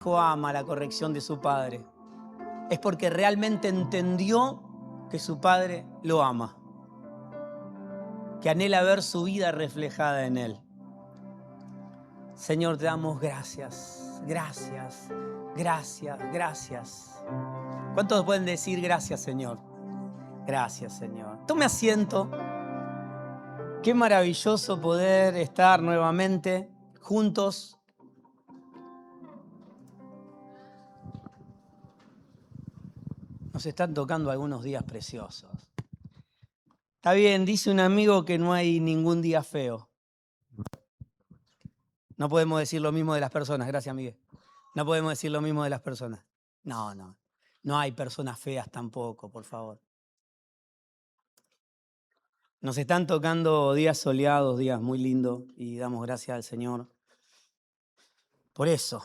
hijo ama la corrección de su padre, es porque realmente entendió que su padre lo ama, que anhela ver su vida reflejada en él. Señor, te damos gracias, gracias, gracias, gracias. ¿Cuántos pueden decir gracias, Señor? Gracias, Señor. Tome asiento. Qué maravilloso poder estar nuevamente juntos. Nos están tocando algunos días preciosos. Está bien, dice un amigo que no hay ningún día feo. No podemos decir lo mismo de las personas, gracias Miguel. No podemos decir lo mismo de las personas. No hay personas feas tampoco, por favor. Nos están tocando días soleados, días muy lindos y damos gracias al Señor por eso.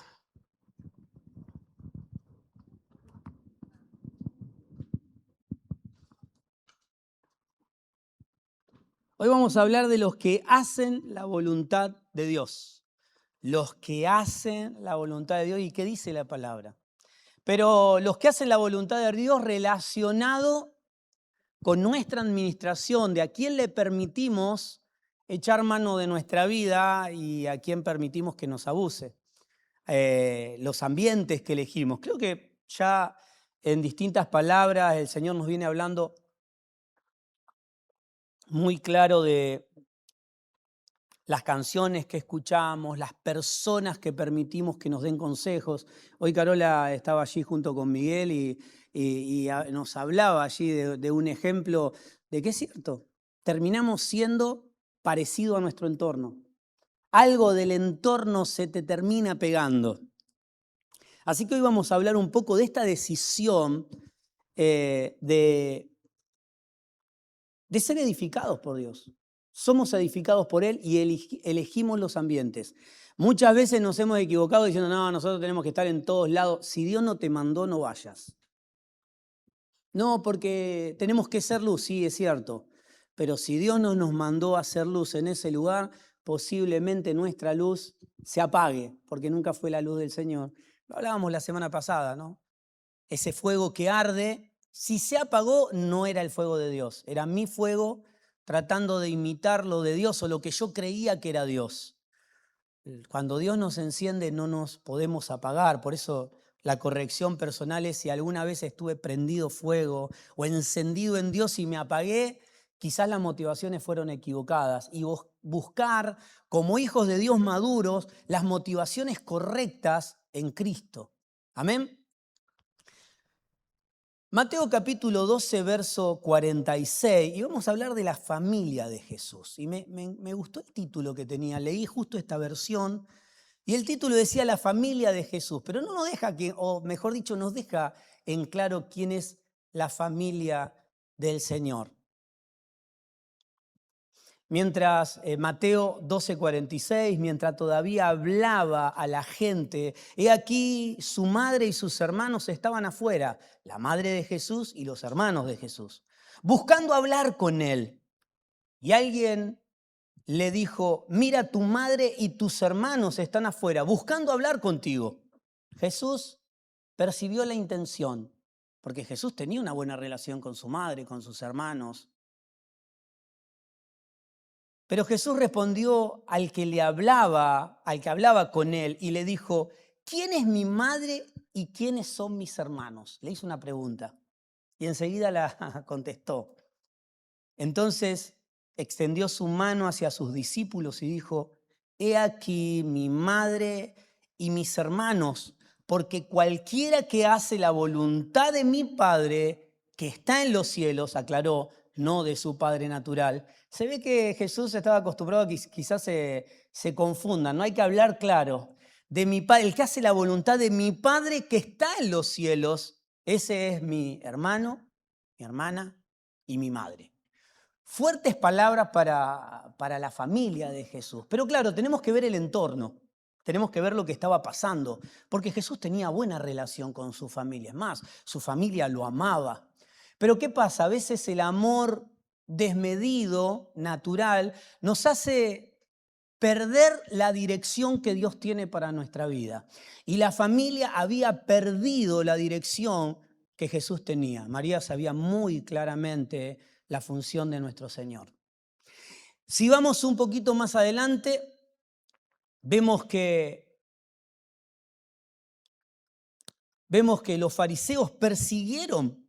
Hoy vamos a hablar de los que hacen la voluntad de Dios. Los que hacen la voluntad de Dios. ¿Y qué dice la palabra? Pero los que hacen la voluntad de Dios relacionado con nuestra administración, de a quién le permitimos echar mano de nuestra vida y a quién permitimos que nos abuse. Los ambientes que elegimos. Creo que ya en distintas palabras el Señor nos viene hablando muy claro de las canciones que escuchamos, las personas que permitimos que nos den consejos. Hoy Carola estaba allí junto con Miguel y nos hablaba allí de un ejemplo de que es cierto, terminamos siendo parecido a nuestro entorno. Algo del entorno se te termina pegando. Así que hoy vamos a hablar un poco de esta decisión de ser edificados por Dios. Somos edificados por Él y elegimos los ambientes. Muchas veces nos hemos equivocado diciendo, no, nosotros tenemos que estar en todos lados. Si Dios no te mandó, no vayas. No, porque tenemos que ser luz, sí, es cierto. Pero si Dios no nos mandó a hacer luz en ese lugar, posiblemente nuestra luz se apague, porque nunca fue la luz del Señor. Lo hablábamos la semana pasada, ¿no? Ese fuego que arde, si se apagó, no era el fuego de Dios. Era mi fuego tratando de imitar lo de Dios o lo que yo creía que era Dios. Cuando Dios nos enciende no nos podemos apagar, por eso la corrección personal es si alguna vez estuve prendido fuego o encendido en Dios y me apagué, quizás las motivaciones fueron equivocadas y buscar como hijos de Dios maduros las motivaciones correctas en Cristo. Amén. Mateo capítulo 12, verso 46, y vamos a hablar de la familia de Jesús. Y me gustó el título que tenía, leí justo esta versión, y el título decía la familia de Jesús, pero no nos deja, o mejor dicho, nos deja en claro quién es la familia del Señor. Mientras Mateo 12:46, mientras todavía hablaba a la gente, he aquí su madre y sus hermanos estaban afuera, la madre de Jesús y los hermanos de Jesús, buscando hablar con él. Y alguien le dijo, mira, tu madre y tus hermanos están afuera, buscando hablar contigo. Jesús percibió la intención, porque Jesús tenía una buena relación con su madre, con sus hermanos. Pero Jesús respondió al que hablaba con él y le dijo, ¿quién es mi madre y quiénes son mis hermanos? Le hizo una pregunta y enseguida la contestó. Entonces extendió su mano hacia sus discípulos y dijo, he aquí mi madre y mis hermanos, porque cualquiera que hace la voluntad de mi Padre que está en los cielos, aclaró, no de su Padre natural. Se ve que Jesús estaba acostumbrado a que quizás se confundan, no hay que hablar claro. De mi Padre, el que hace la voluntad de mi Padre que está en los cielos, ese es mi hermano, mi hermana y mi madre. Fuertes palabras para la familia de Jesús. Pero claro, tenemos que ver el entorno, tenemos que ver lo que estaba pasando, porque Jesús tenía buena relación con su familia. Es más, su familia lo amaba. Pero ¿qué pasa? A veces el amor desmedido, natural, nos hace perder la dirección que Dios tiene para nuestra vida. Y la familia había perdido la dirección que Jesús tenía. María sabía muy claramente la función de nuestro Señor. Si vamos un poquito más adelante, vemos que los fariseos persiguieron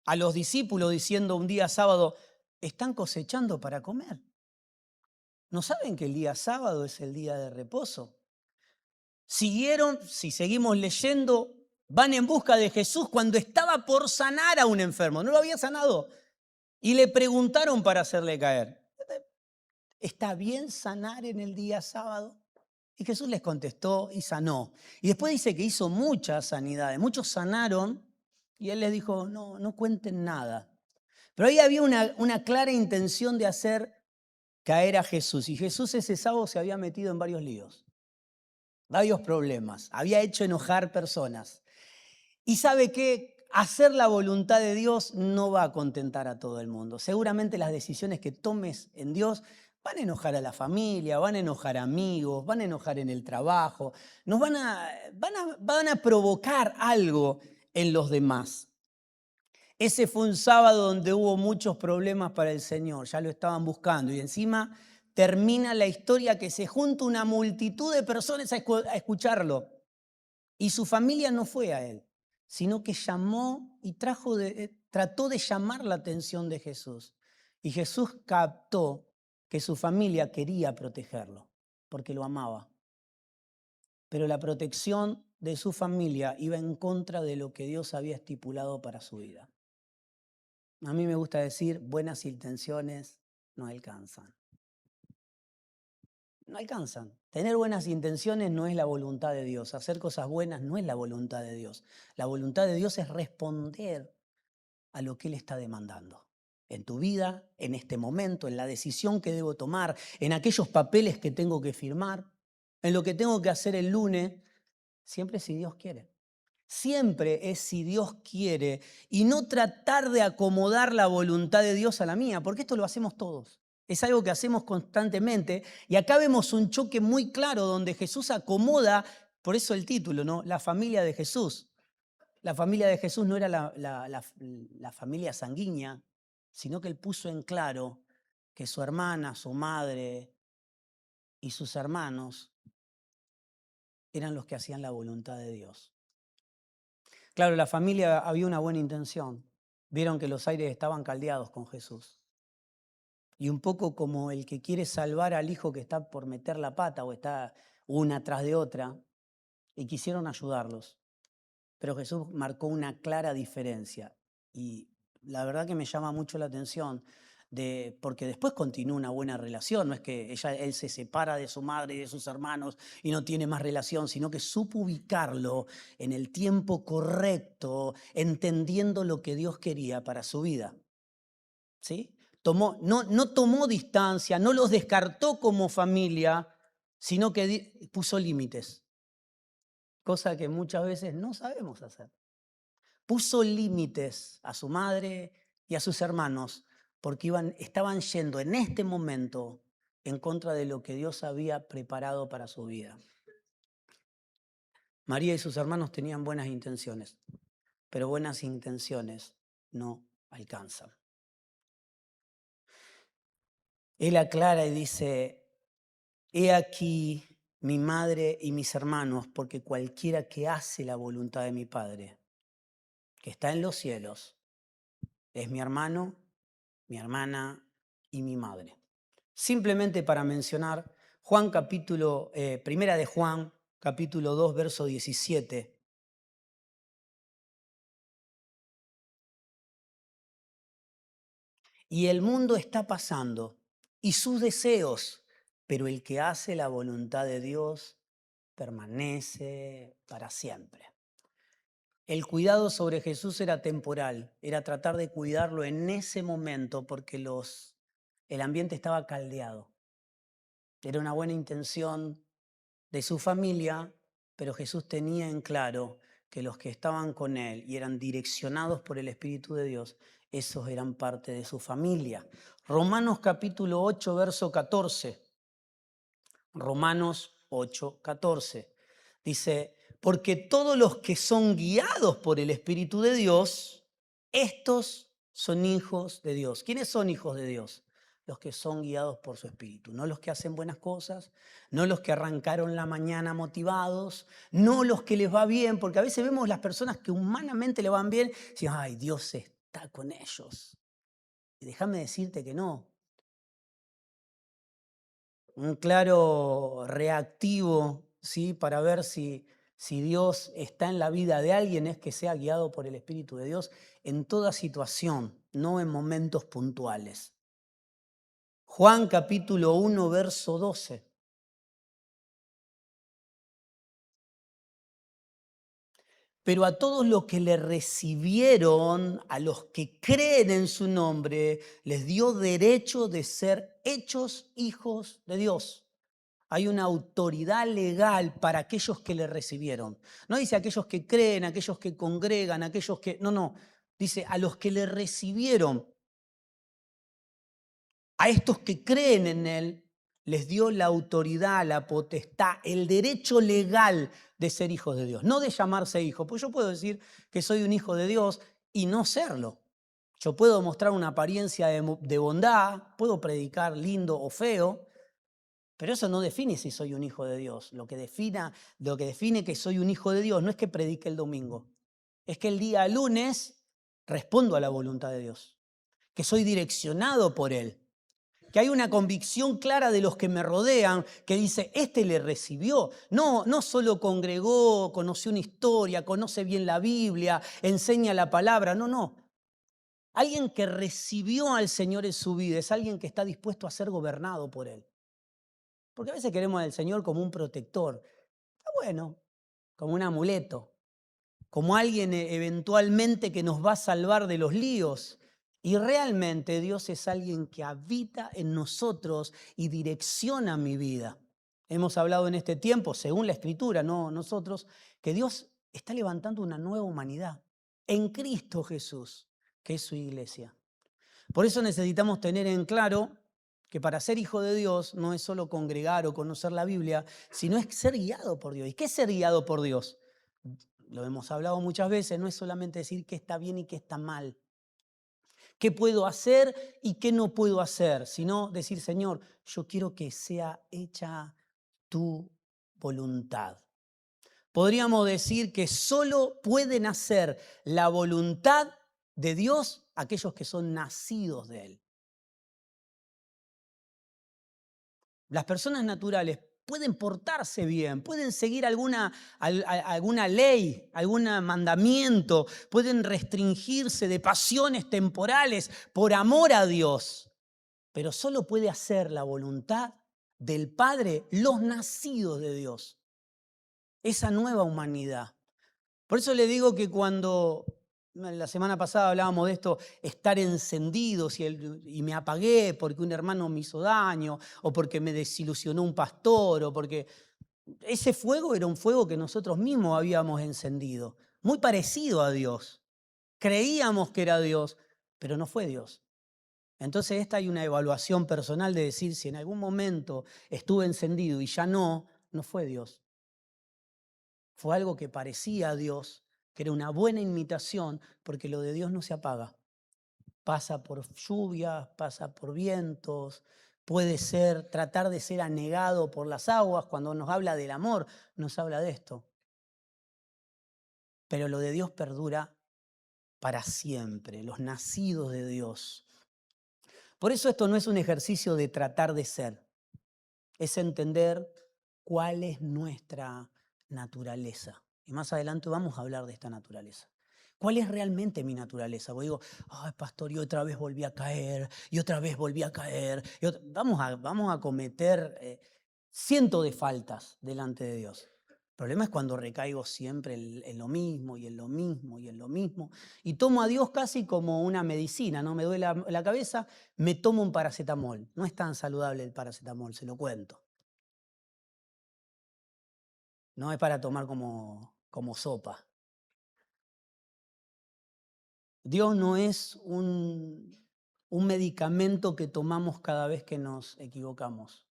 a los discípulos diciendo un día sábado, están cosechando para comer. ¿No saben que el día sábado es el día de reposo? Siguieron, si seguimos leyendo, van en busca de Jesús cuando estaba por sanar a un enfermo. No lo había sanado. Y le preguntaron para hacerle caer, ¿está bien sanar en el día sábado? Y Jesús les contestó y sanó. Y después dice que hizo muchas sanidades. Muchos sanaron y él les dijo, no cuenten nada. Pero ahí había una clara intención de hacer caer a Jesús. Y Jesús ese sábado se había metido en varios líos, varios problemas. Había hecho enojar personas. Y sabe que hacer la voluntad de Dios no va a contentar a todo el mundo. Seguramente las decisiones que tomes en Dios van a enojar a la familia, van a enojar a amigos, van a enojar en el trabajo, van a provocar algo en los demás. Ese fue un sábado donde hubo muchos problemas para el Señor, ya lo estaban buscando y encima termina la historia que se junta una multitud de personas a escucharlo y su familia no fue a él, sino que llamó y trató de llamar la atención de Jesús. Y Jesús captó que su familia quería protegerlo porque lo amaba. Pero la protección de su familia iba en contra de lo que Dios había estipulado para su vida. A mí me gusta decir, buenas intenciones no alcanzan. No alcanzan. Tener buenas intenciones no es la voluntad de Dios. Hacer cosas buenas no es la voluntad de Dios. La voluntad de Dios es responder a lo que Él está demandando. En tu vida, en este momento, en la decisión que debo tomar, en aquellos papeles que tengo que firmar, en lo que tengo que hacer el lunes, siempre si Dios quiere. Siempre es si Dios quiere y no tratar de acomodar la voluntad de Dios a la mía, porque esto lo hacemos todos. Es algo que hacemos constantemente y acá vemos un choque muy claro donde Jesús acomoda, por eso el título, ¿no? La familia de Jesús. La familia de Jesús no era la familia sanguínea, sino que él puso en claro que su hermana, su madre y sus hermanos eran los que hacían la voluntad de Dios. Claro, la familia había una buena intención. Vieron que los aires estaban caldeados con Jesús. Y un poco como el que quiere salvar al hijo que está por meter la pata o está una tras de otra, y quisieron ayudarlos. Pero Jesús marcó una clara diferencia. Y la verdad que me llama mucho la atención, porque después continúa una buena relación. No es que él se separa de su madre y de sus hermanos y no tiene más relación, sino que supo ubicarlo en el tiempo correcto, entendiendo lo que Dios quería para su vida. ¿Sí? No tomó distancia, no los descartó como familia, sino que puso límites, cosa que muchas veces no sabemos hacer. Puso límites a su madre y a sus hermanos porque estaban yendo en este momento en contra de lo que Dios había preparado para su vida. María y sus hermanos tenían buenas intenciones, pero buenas intenciones no alcanzan. Él aclara y dice, he aquí mi madre y mis hermanos, porque cualquiera que hace la voluntad de mi Padre, que está en los cielos, es mi hermano, mi hermana y mi madre. Simplemente para mencionar, Primera de Juan, capítulo 2, verso 17. Y el mundo está pasando y sus deseos, pero el que hace la voluntad de Dios permanece para siempre. El cuidado sobre Jesús era temporal, era tratar de cuidarlo en ese momento porque el ambiente estaba caldeado. Era una buena intención de su familia, pero Jesús tenía en claro que los que estaban con él y eran direccionados por el Espíritu de Dios, esos eran parte de su familia. Romanos capítulo 8, verso 14. Romanos 8:14. Dice, porque todos los que son guiados por el Espíritu de Dios, estos son hijos de Dios. ¿Quiénes son hijos de Dios? Los que son guiados por su Espíritu, no los que hacen buenas cosas, no los que arrancaron la mañana motivados, no los que les va bien, porque a veces vemos las personas que humanamente le van bien, y dicen, ay, Dios está con ellos. Y déjame decirte que no. Un claro reactivo, ¿sí? Para ver si Dios está en la vida de alguien es que sea guiado por el Espíritu de Dios en toda situación, no en momentos puntuales. Juan capítulo 1, verso 12. Pero a todos los que le recibieron, a los que creen en su nombre, les dio derecho de ser hechos hijos de Dios. Hay una autoridad legal para aquellos que le recibieron. No dice aquellos que creen, aquellos que congregan, aquellos que... No, no. Dice a los que le recibieron, a estos que creen en Él, les dio la autoridad, la potestad, el derecho legal de ser hijos de Dios. No de llamarse hijo, pues yo puedo decir que soy un hijo de Dios y no serlo. Yo puedo mostrar una apariencia de bondad, puedo predicar lindo o feo, pero eso no define si soy un hijo de Dios. Lo que define que soy un hijo de Dios no es que predique el domingo, es que el día lunes respondo a la voluntad de Dios, que soy direccionado por Él, que hay una convicción clara de los que me rodean que dice, este le recibió. No, no solo congregó, conoció una historia, conoce bien la Biblia, enseña la palabra, no, no. Alguien que recibió al Señor en su vida es alguien que está dispuesto a ser gobernado por Él. Porque a veces queremos al Señor como un protector. Está bueno, como un amuleto, como alguien eventualmente que nos va a salvar de los líos. Y realmente Dios es alguien que habita en nosotros y direcciona mi vida. Hemos hablado en este tiempo, según la Escritura, no nosotros, que Dios está levantando una nueva humanidad en Cristo Jesús, que es su iglesia. Por eso necesitamos tener en claro que para ser hijo de Dios no es solo congregar o conocer la Biblia, sino es ser guiado por Dios. ¿Y qué es ser guiado por Dios? Lo hemos hablado muchas veces, no es solamente decir qué está bien y qué está mal, qué puedo hacer y qué no puedo hacer, sino decir, Señor, yo quiero que sea hecha tu voluntad. Podríamos decir que solo pueden hacer la voluntad de Dios aquellos que son nacidos de Él. Las personas naturales pueden portarse bien, pueden seguir alguna ley, algún mandamiento, pueden restringirse de pasiones temporales por amor a Dios, pero solo puede hacer la voluntad del Padre los nacidos de Dios, esa nueva humanidad. Por eso le digo que cuando la semana pasada hablábamos de esto, estar encendidos y me apagué porque un hermano me hizo daño o porque me desilusionó un pastor o porque ese fuego era un fuego que nosotros mismos habíamos encendido, muy parecido a Dios. Creíamos que era Dios, pero no fue Dios. Entonces esta hay una evaluación personal de decir si en algún momento estuve encendido y ya no fue Dios. Fue algo que parecía a Dios, que era una buena imitación, porque lo de Dios no se apaga. Pasa por lluvias, pasa por vientos, puede ser tratar de ser anegado por las aguas. Cuando nos habla del amor, nos habla de esto. Pero lo de Dios perdura para siempre, los nacidos de Dios. Por eso esto no es un ejercicio de tratar de ser, es entender cuál es nuestra naturaleza. Y más adelante vamos a hablar de esta naturaleza. ¿Cuál es realmente mi naturaleza? Porque digo, ay, pastor, y otra vez volví a caer, y otra vez volví a caer. Vamos a cometer cientos de faltas delante de Dios. El problema es cuando recaigo siempre en lo mismo, y en lo mismo, y en lo mismo. Y tomo a Dios casi como una medicina, ¿no? Me duele la cabeza, me tomo un paracetamol. No es tan saludable el paracetamol, se lo cuento. No es para tomar como sopa. Dios no es un medicamento que tomamos cada vez que nos equivocamos.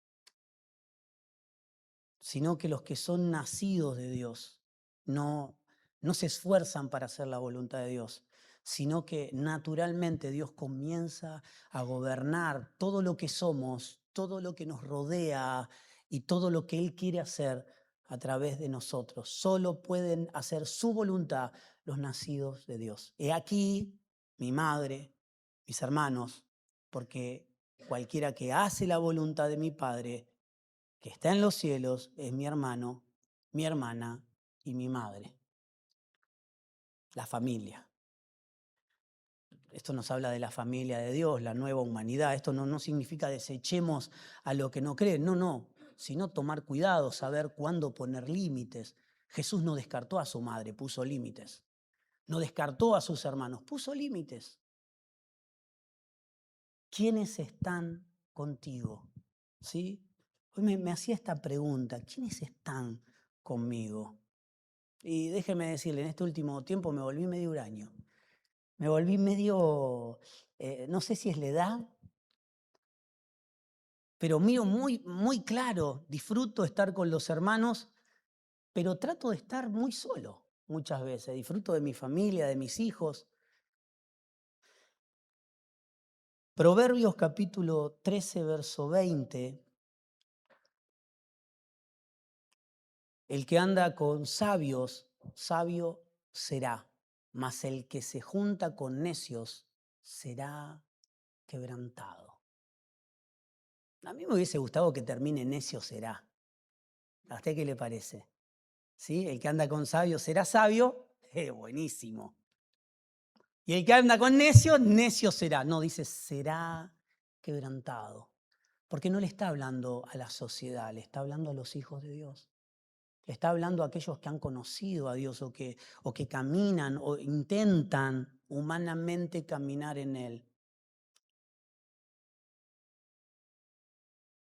sino que los que son nacidos de Dios no, no se esfuerzan para hacer la voluntad de Dios, sino que naturalmente Dios comienza a gobernar todo lo que somos, todo lo que nos rodea y todo lo que Él quiere hacer a través de nosotros. Solo pueden hacer su voluntad los nacidos de Dios. He aquí mi madre, mis hermanos, porque cualquiera que hace la voluntad de mi Padre, que está en los cielos, es mi hermano, mi hermana y mi madre. La familia. Esto nos habla de la familia de Dios, la nueva humanidad. Esto no significa desechemos a lo que no creen, no, sino tomar cuidado, saber cuándo poner límites. Jesús no descartó a su madre, puso límites. No descartó a sus hermanos, puso límites. ¿Quiénes están contigo? ¿Sí? Hoy me hacía esta pregunta, ¿quiénes están conmigo? Y déjeme decirle, en este último tiempo me volví medio huraño. Me volví medio, no sé si es la edad, pero miro muy claro, disfruto estar con los hermanos, pero trato de estar muy solo muchas veces. Disfruto de mi familia, de mis hijos. Proverbios capítulo 13, verso 20. El que anda con sabios, sabio será, mas el que se junta con necios será quebrantado. A mí me hubiese gustado que termine necio será. ¿A usted qué le parece? ¿Sí? El que anda con sabios será sabio, buenísimo. Y el que anda con necio, necio será. No, dice será quebrantado. Porque no le está hablando a la sociedad, le está hablando a los hijos de Dios. Le está hablando a aquellos que han conocido a Dios o que caminan o intentan humanamente caminar en Él.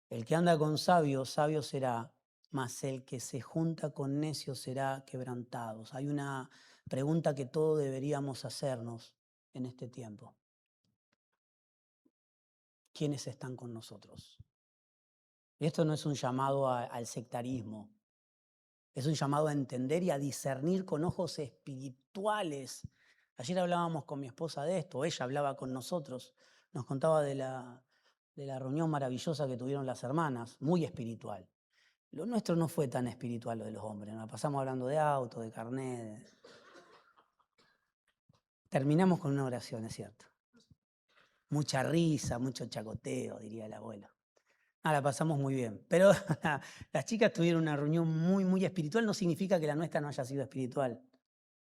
El que anda con sabios, sabio será, mas el que se junta con necios será quebrantado. Hay una pregunta que todos deberíamos hacernos en este tiempo. ¿Quiénes están con nosotros? Y esto no es un llamado al sectarismo. Es un llamado a entender y a discernir con ojos espirituales. Ayer hablábamos con mi esposa de esto, ella hablaba con nosotros, nos contaba de la reunión maravillosa que tuvieron las hermanas, muy espiritual. Lo nuestro no fue tan espiritual, lo de los hombres, nos pasamos hablando de auto, de carnet. Terminamos con una oración, es cierto. Mucha risa, mucho chacoteo, diría el abuelo. La pasamos muy bien. Pero las chicas tuvieron una reunión muy espiritual. No significa que la nuestra no haya sido espiritual,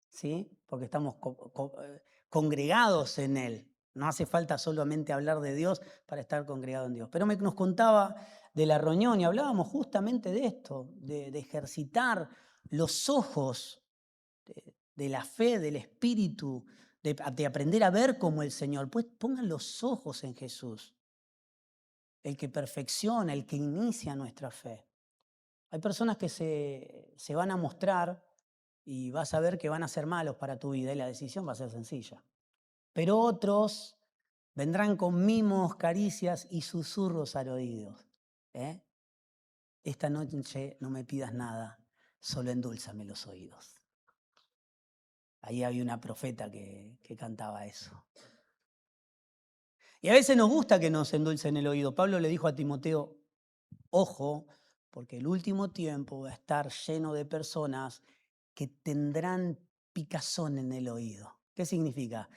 ¿sí? Porque estamos congregados en Él. No hace falta solamente hablar de Dios para estar congregado en Dios. Pero nos contaba de la reunión y hablábamos justamente de esto, de ejercitar los ojos de la fe, del espíritu, de aprender a ver como el Señor. Pues pongan los ojos en Jesús. El que perfecciona, el que inicia nuestra fe. Hay personas que se van a mostrar y vas a ver que van a ser malos para tu vida y la decisión va a ser sencilla. Pero otros vendrán con mimos, caricias y susurros al oído. Esta noche no me pidas nada, solo endúlzame los oídos. Ahí había una profeta que cantaba eso. Y a veces nos gusta que nos endulcen el oído. Pablo le dijo a Timoteo, ojo, porque el último tiempo va a estar lleno de personas que tendrán picazón en el oído. ¿Qué significa?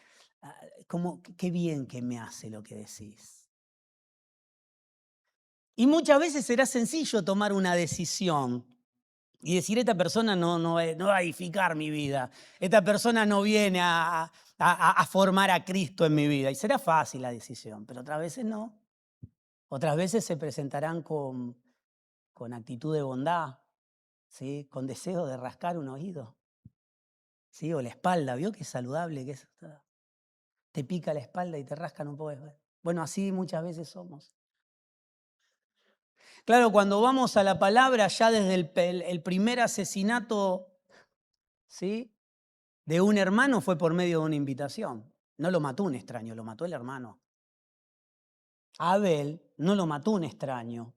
Qué bien que me hace lo que decís. Y muchas veces será sencillo tomar una decisión y decir, esta persona no va a edificar mi vida, esta persona no viene a formar a Cristo en mi vida. Y será fácil la decisión, pero otras veces no. Otras veces se presentarán con actitud de bondad, ¿sí? Con deseo de rascar un oído, ¿sí? O la espalda, ¿vio qué saludable que es? Te pica la espalda y te rascan un poco. Bueno, así muchas veces somos. Claro, cuando vamos a la palabra, ya desde el primer asesinato, ¿sí?, de un hermano fue por medio de una invitación. No lo mató un extraño, lo mató el hermano. A Abel no lo mató un extraño.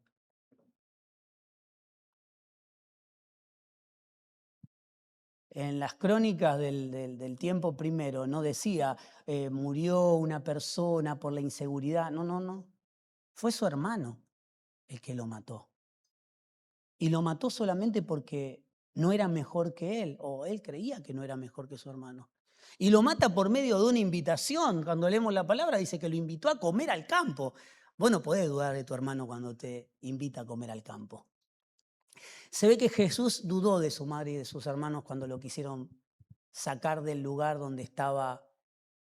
en las crónicas del tiempo primero no decía murió una persona por la inseguridad. No, no, no. Fue su hermano el que lo mató. Y lo mató solamente porque no era mejor que él, o él creía que no era mejor que su hermano. Y lo mata por medio de una invitación. Cuando leemos la palabra dice que lo invitó a comer al campo. Vos no podés dudar de tu hermano cuando te invita a comer al campo. Se ve que Jesús dudó de su madre y de sus hermanos cuando lo quisieron sacar del lugar donde estaba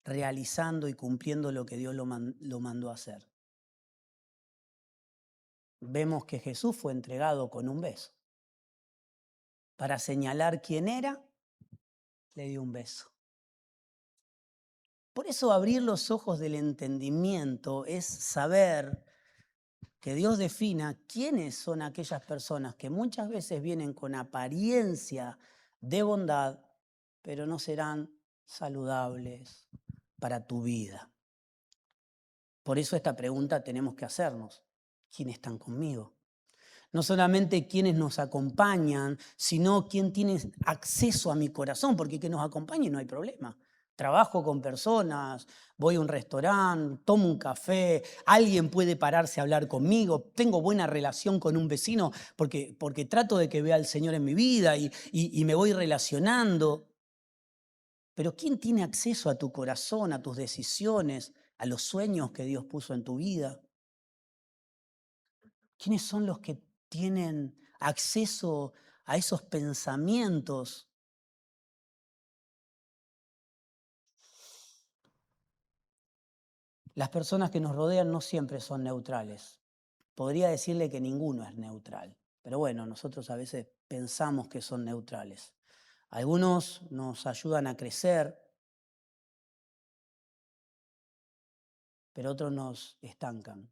realizando y cumpliendo lo que Dios lo mandó a hacer. Vemos que Jesús fue entregado con un beso. Para señalar quién era, le dio un beso. Por eso abrir los ojos del entendimiento es saber que Dios defina quiénes son aquellas personas que muchas veces vienen con apariencia de bondad, pero no serán saludables para tu vida. Por eso esta pregunta tenemos que hacernos. ¿Quiénes están conmigo? No solamente quienes nos acompañan, sino quién tiene acceso a mi corazón, porque que nos acompañe no hay problema. Trabajo con personas, voy a un restaurante, tomo un café, alguien puede pararse a hablar conmigo, tengo buena relación con un vecino porque trato de que vea al Señor en mi vida y me voy relacionando. Pero ¿quién tiene acceso a tu corazón, a tus decisiones, a los sueños que Dios puso en tu vida? ¿Quiénes son los que tienen acceso a esos pensamientos? Las personas que nos rodean no siempre son neutrales. Podría decirle que ninguno es neutral, pero bueno, nosotros a veces pensamos que son neutrales. Algunos nos ayudan a crecer, pero otros nos estancan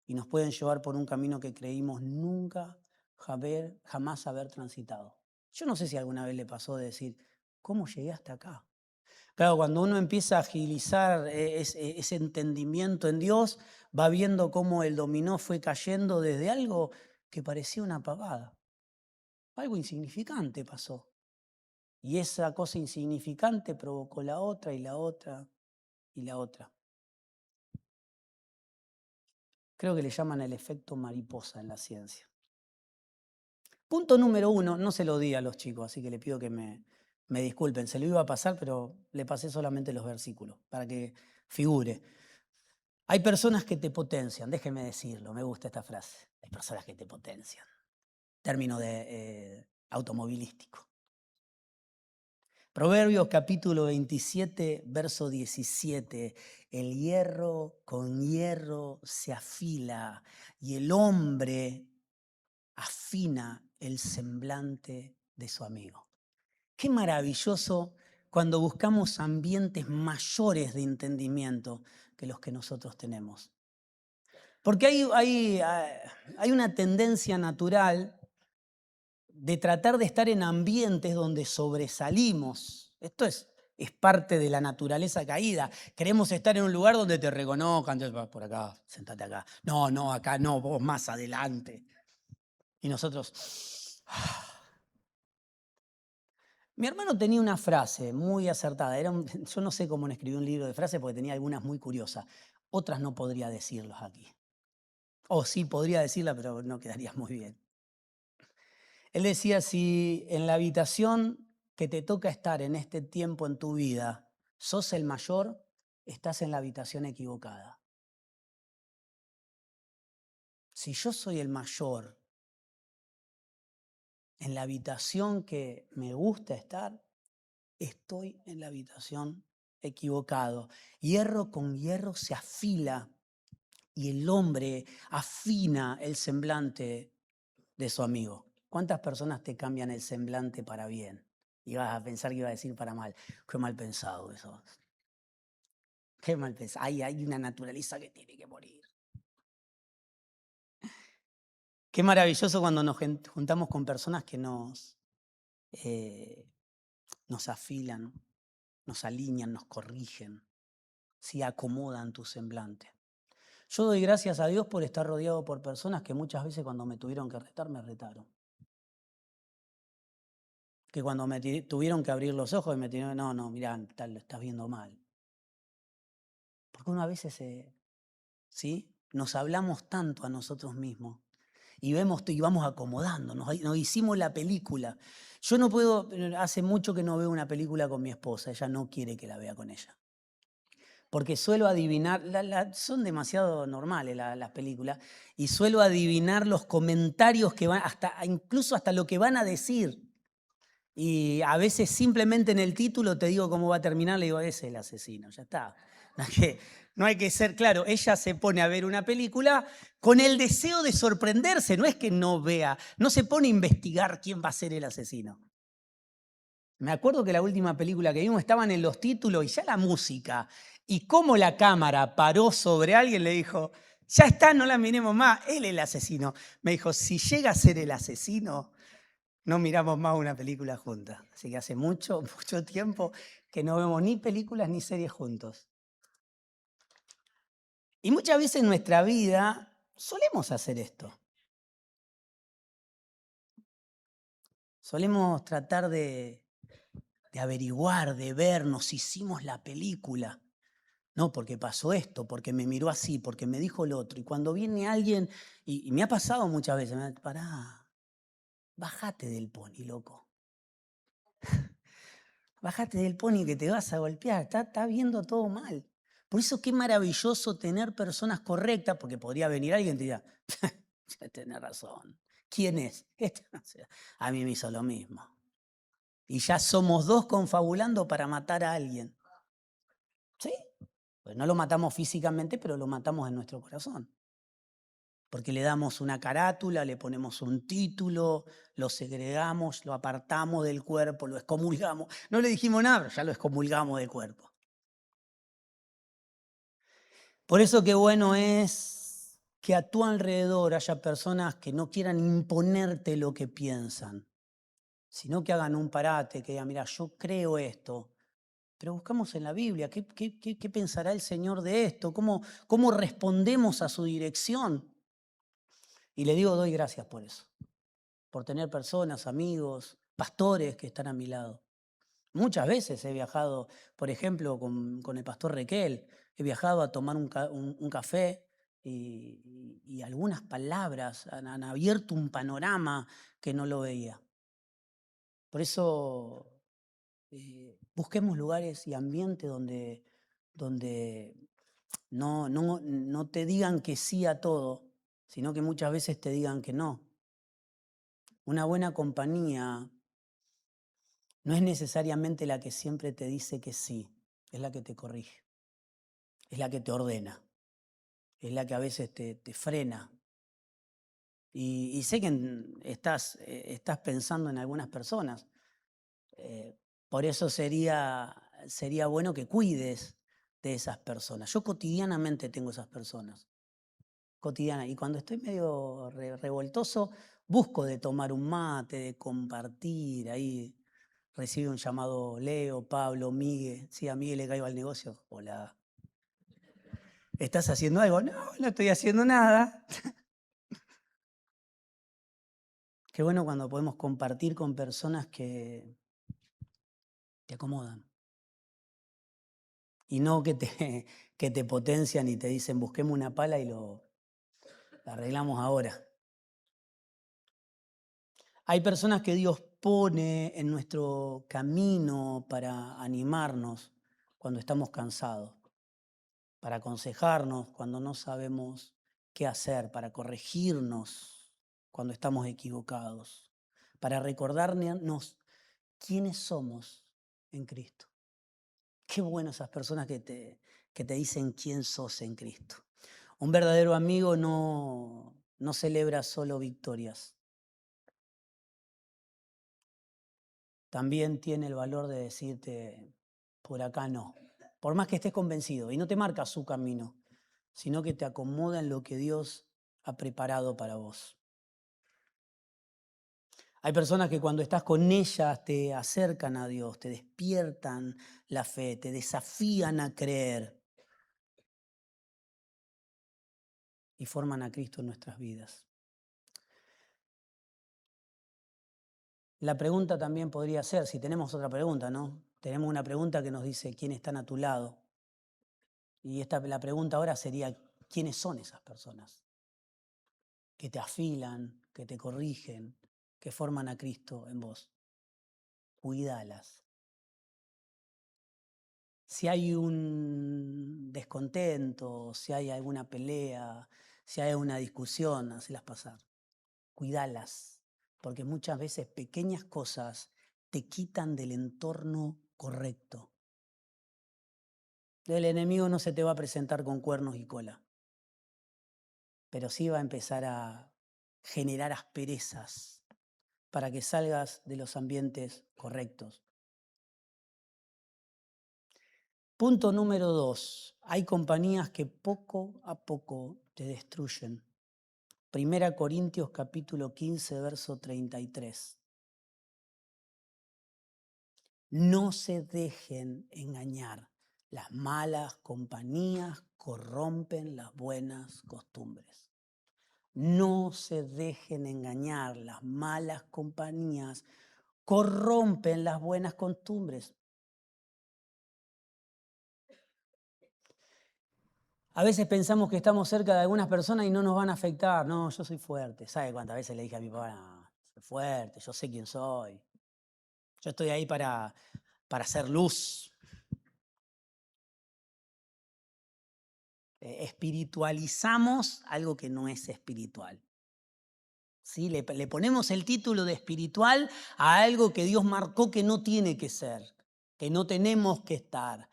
y nos pueden llevar por un camino que creímos nunca jamás haber transitado. Yo no sé si alguna vez le pasó de decir, ¿cómo llegué hasta acá? Claro, cuando uno empieza a agilizar ese entendimiento en Dios, va viendo cómo el dominó fue cayendo desde algo que parecía una pavada. Algo insignificante pasó. Y esa cosa insignificante provocó la otra y la otra y la otra. Creo que le llaman el efecto mariposa en la ciencia. Punto número 1, no se lo di a los chicos, así que le pido que me disculpen. Se lo iba a pasar, pero le pasé solamente los versículos para que figure. Hay personas que te potencian, déjenme decirlo, me gusta esta frase. Hay personas que te potencian. Término automovilístico. Proverbios capítulo 27, verso 17. El hierro con hierro se afila y el hombre afina el semblante de su amigo. Qué maravilloso cuando buscamos ambientes mayores de entendimiento que los que nosotros tenemos. Porque hay una tendencia natural de tratar de estar en ambientes donde sobresalimos. Esto es parte de la naturaleza caída. Queremos estar en un lugar donde te reconozcan, entonces, por acá, sentate acá. No, acá no, vos más adelante. Y nosotros... Mi hermano tenía una frase muy acertada. Yo no sé cómo escribí un libro de frases porque tenía algunas muy curiosas. Otras no podría decirlas aquí. O sí, podría decirla, pero no quedaría muy bien. Él decía, si en la habitación que te toca estar en este tiempo en tu vida sos el mayor, estás en la habitación equivocada. Si yo soy el mayor en la habitación que me gusta estar, estoy en la habitación equivocado. Hierro con hierro se afila y el hombre afina el semblante de su amigo. ¿Cuántas personas te cambian el semblante para bien? Y vas a pensar que iba a decir para mal. Qué mal pensado eso. Qué mal pensado. Hay una naturaleza que tiene que morir. Qué maravilloso cuando nos juntamos con personas que nos afilan, nos alinean, nos corrigen, si acomodan tu semblante. Yo doy gracias a Dios por estar rodeado por personas que muchas veces cuando me tuvieron que retar, me retaron. que cuando tuvieron que abrir los ojos y me dijeron, no, mirá, lo estás viendo mal. Porque uno a veces, ¿sí? Nos hablamos tanto a nosotros mismos y vamos acomodando, nos hicimos la película. Yo no puedo, hace mucho que no veo una película con mi esposa, ella no quiere que la vea con ella. Porque suelo adivinar, son demasiado normales las películas, y suelo adivinar los comentarios que van, incluso hasta lo que van a decir. Y a veces simplemente en el título te digo cómo va a terminar, le digo, ese es el asesino, ya está. No hay que ser claro, ella se pone a ver una película con el deseo de sorprenderse, no es que no vea, no se pone a investigar quién va a ser el asesino. Me acuerdo que la última película que vimos estaban en los títulos y ya la música, y cómo la cámara paró sobre alguien, le dijo, ya está, no la miremos más, él es el asesino. Me dijo, si llega a ser el asesino, no miramos más una película juntas. Así que hace mucho, mucho tiempo que no vemos ni películas ni series juntos. Y muchas veces en nuestra vida solemos hacer esto. Solemos tratar de averiguar, de ver, nos hicimos la película. No, porque pasó esto, porque me miró así, porque me dijo lo otro. Y cuando viene alguien, y me ha pasado muchas veces, pará, bájate del pony, loco. Bájate del pony que te vas a golpear, está viendo todo mal. Por eso qué maravilloso tener personas correctas, porque podría venir alguien y te diría, tenés razón, ¿quién es? A mí me hizo lo mismo. Y ya somos dos confabulando para matar a alguien. ¿Sí? Pues no lo matamos físicamente, pero lo matamos en nuestro corazón. Porque le damos una carátula, le ponemos un título, lo segregamos, lo apartamos del cuerpo, lo excomulgamos. No le dijimos nada, pero ya lo excomulgamos del cuerpo. Por eso qué bueno es que a tu alrededor haya personas que no quieran imponerte lo que piensan, sino que hagan un parate, que digan, mira, yo creo esto, pero buscamos en la Biblia, ¿qué pensará el Señor de esto? ¿Cómo respondemos a su dirección? Y le digo, doy gracias por eso, por tener personas, amigos, pastores que están a mi lado. Muchas veces he viajado, por ejemplo, con el pastor Requel, he viajado a tomar un café y algunas palabras han abierto un panorama que no lo veía. Por eso busquemos lugares y ambientes donde no te digan que sí a todo, sino que muchas veces te digan que no. Una buena compañía no es necesariamente la que siempre te dice que sí, es la que te corrige, es la que te ordena, es la que a veces te frena. Y sé que estás pensando en algunas personas. Por eso sería bueno que cuides de esas personas. Yo cotidianamente tengo esas personas. Cotidiana. Y cuando estoy medio revoltoso, busco de tomar un mate, de compartir. Ahí recibe un llamado Leo, Pablo, Miguel. Sí, a Miguel le caigo al negocio. Hola. ¿Estás haciendo algo? No estoy haciendo nada. Qué bueno cuando podemos compartir con personas que te acomodan. Y no que te potencian y te dicen busquemos una pala y lo arreglamos ahora. Hay personas que Dios pone en nuestro camino para animarnos cuando estamos cansados, para aconsejarnos cuando no sabemos qué hacer, para corregirnos cuando estamos equivocados, para recordarnos quiénes somos en Cristo. Qué bueno esas personas que te dicen quién sos en Cristo. Un verdadero amigo no celebra solo victorias. También tiene el valor de decirte, por acá no. Por más que estés convencido. Y no te marca su camino, sino que te acomoda en lo que Dios ha preparado para vos. Hay personas que cuando estás con ellas te acercan a Dios, te despiertan la fe, te desafían a creer y forman a Cristo en nuestras vidas. La pregunta también podría ser, si tenemos otra pregunta, ¿no? Tenemos una pregunta que nos dice, ¿quién están a tu lado? Y la pregunta ahora sería, ¿quiénes son esas personas? Que te afilan, que te corrigen, que forman a Cristo en vos. Cuídalas. Si hay un descontento, si hay alguna pelea, si hay una discusión, hacelas pasar. Cuídalas, porque muchas veces pequeñas cosas te quitan del entorno correcto. El enemigo no se te va a presentar con cuernos y cola, pero sí va a empezar a generar asperezas para que salgas de los ambientes correctos. Punto número 2. Hay compañías que poco a poco te destruyen. 1 Corintios capítulo 15, verso 33. No se dejen engañar. Las malas compañías corrompen las buenas costumbres. No se dejen engañar. Las malas compañías corrompen las buenas costumbres. A veces pensamos que estamos cerca de algunas personas y no nos van a afectar. No, yo soy fuerte. ¿Sabe cuántas veces le dije a mi papá? No, soy fuerte, yo sé quién soy. Yo estoy ahí para hacer luz. Espiritualizamos algo que no es espiritual. ¿Sí? Le ponemos el título de espiritual a algo que Dios marcó que no tiene que ser, que no tenemos que estar,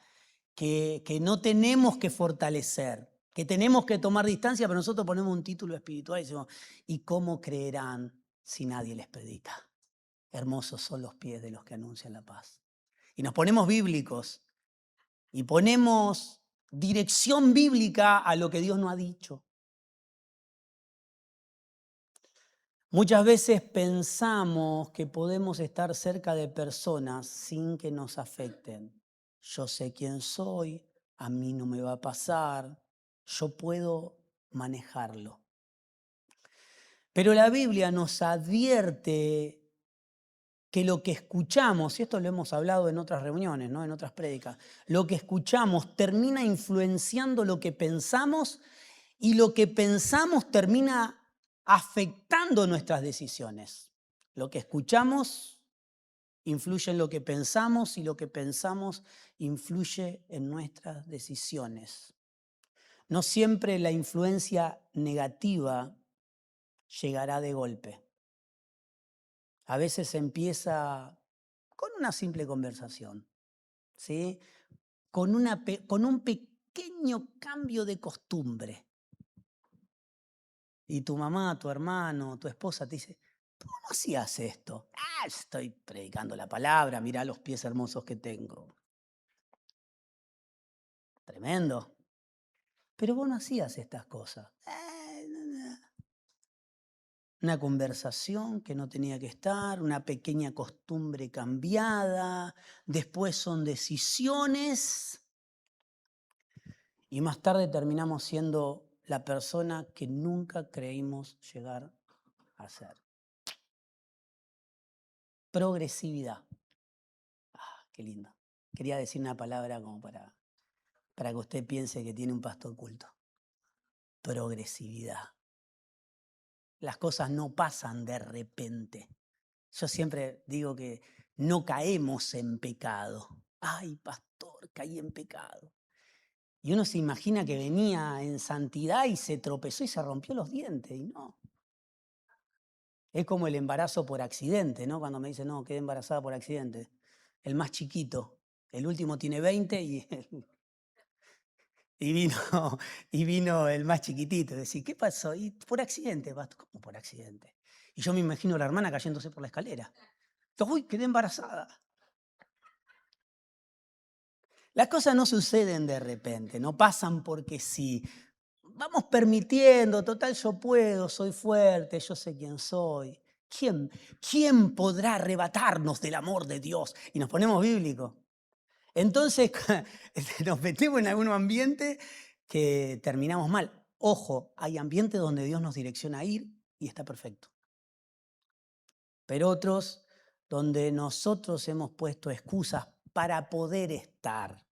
que no tenemos que fortalecer, que tenemos que tomar distancia, pero nosotros ponemos un título espiritual y decimos, ¿y cómo creerán si nadie les predica? Hermosos son los pies de los que anuncian la paz. Y nos ponemos bíblicos y ponemos dirección bíblica a lo que Dios no ha dicho. Muchas veces pensamos que podemos estar cerca de personas sin que nos afecten. Yo sé quién soy, a mí no me va a pasar, yo puedo manejarlo. Pero la Biblia nos advierte que lo que escuchamos, y esto lo hemos hablado en otras reuniones, ¿no? En otras prédicas, lo que escuchamos termina influenciando lo que pensamos y lo que pensamos termina afectando nuestras decisiones. Lo que escuchamos influye en lo que pensamos y lo que pensamos influye en nuestras decisiones. No siempre la influencia negativa llegará de golpe. A veces empieza con una simple conversación, ¿sí? Con un pequeño cambio de costumbre. Y tu mamá, tu hermano, tu esposa te dice, ¿cómo hacías esto? Estoy predicando la palabra, mirá los pies hermosos que tengo. Tremendo. Pero vos no hacías estas cosas. Una conversación que no tenía que estar, una pequeña costumbre cambiada, después son decisiones y más tarde terminamos siendo la persona que nunca creímos llegar a ser. Progresividad. Qué lindo. Quería decir una palabra como para que usted piense que tiene un pastor culto. Progresividad. Las cosas no pasan de repente. Yo siempre digo que no caemos en pecado. Ay, pastor, caí en pecado. Y uno se imagina que venía en santidad y se tropezó y se rompió los dientes. Y no. Es como el embarazo por accidente, ¿no? Cuando me dicen, no, quedé embarazada por accidente. El más chiquito. El último tiene 20 y vino el más chiquitito. Decir, ¿qué pasó? Y por accidente, pastor. ¿Cómo por accidente? Y yo me imagino a la hermana cayéndose por la escalera. Uy, quedé embarazada. Las cosas no suceden de repente, no pasan porque sí. Vamos permitiendo, total yo puedo, soy fuerte, yo sé quién soy. ¿Quién podrá arrebatarnos del amor de Dios? Y nos ponemos bíblicos. Entonces nos metemos en algún ambiente que terminamos mal. Ojo, hay ambientes donde Dios nos direcciona a ir y está perfecto. Pero otros donde nosotros hemos puesto excusas para poder estar.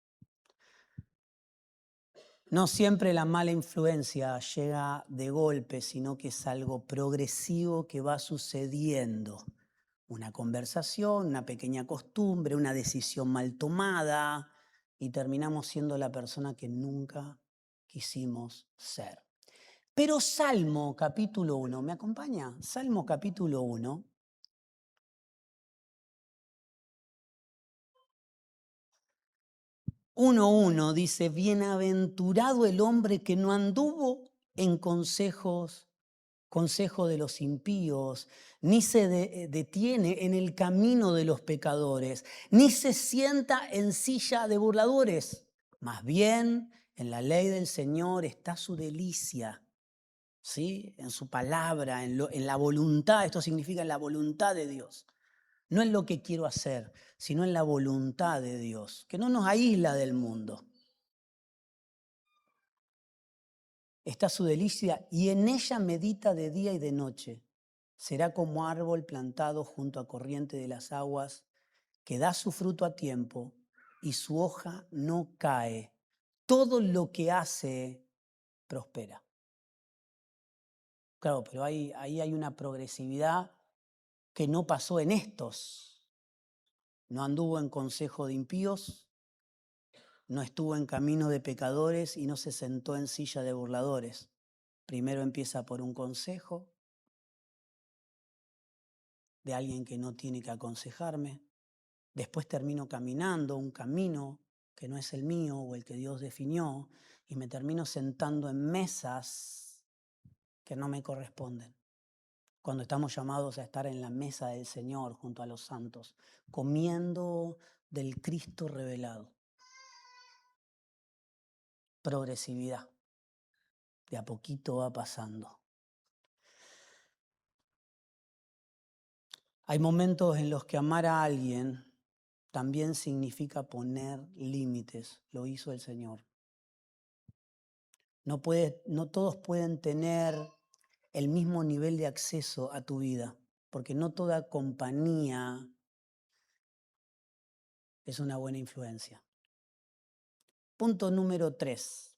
No siempre la mala influencia llega de golpe, sino que es algo progresivo que va sucediendo. Una conversación, una pequeña costumbre, una decisión mal tomada, y terminamos siendo la persona que nunca quisimos ser. Pero Salmo capítulo 1, ¿me acompaña? Salmo capítulo 1. 1:1 dice, bienaventurado el hombre que no anduvo en consejo de los impíos, ni se detiene en el camino de los pecadores, ni se sienta en silla de burladores. Más bien, en la ley del Señor está su delicia, ¿sí? En su palabra, en la voluntad. Esto significa en la voluntad de Dios. No en lo que quiero hacer, sino en la voluntad de Dios, que no nos aísla del mundo. Está su delicia y en ella medita de día y de noche. Será como árbol plantado junto a corriente de las aguas, que da su fruto a tiempo y su hoja no cae. Todo lo que hace prospera. Claro, pero ahí hay una progresividad que no pasó en estos. No anduvo en consejo de impíos, no estuvo en camino de pecadores y no se sentó en silla de burladores. Primero empieza por un consejo de alguien que no tiene que aconsejarme. Después termino caminando un camino que no es el mío o el que Dios definió y me termino sentando en mesas que no me corresponden. Cuando estamos llamados a estar en la mesa del Señor junto a los santos, comiendo del Cristo revelado. Progresividad. De a poquito va pasando. Hay momentos en los que amar a alguien también significa poner límites. Lo hizo el Señor. No todos pueden tener el mismo nivel de acceso a tu vida, porque no toda compañía es una buena influencia. Punto número 3.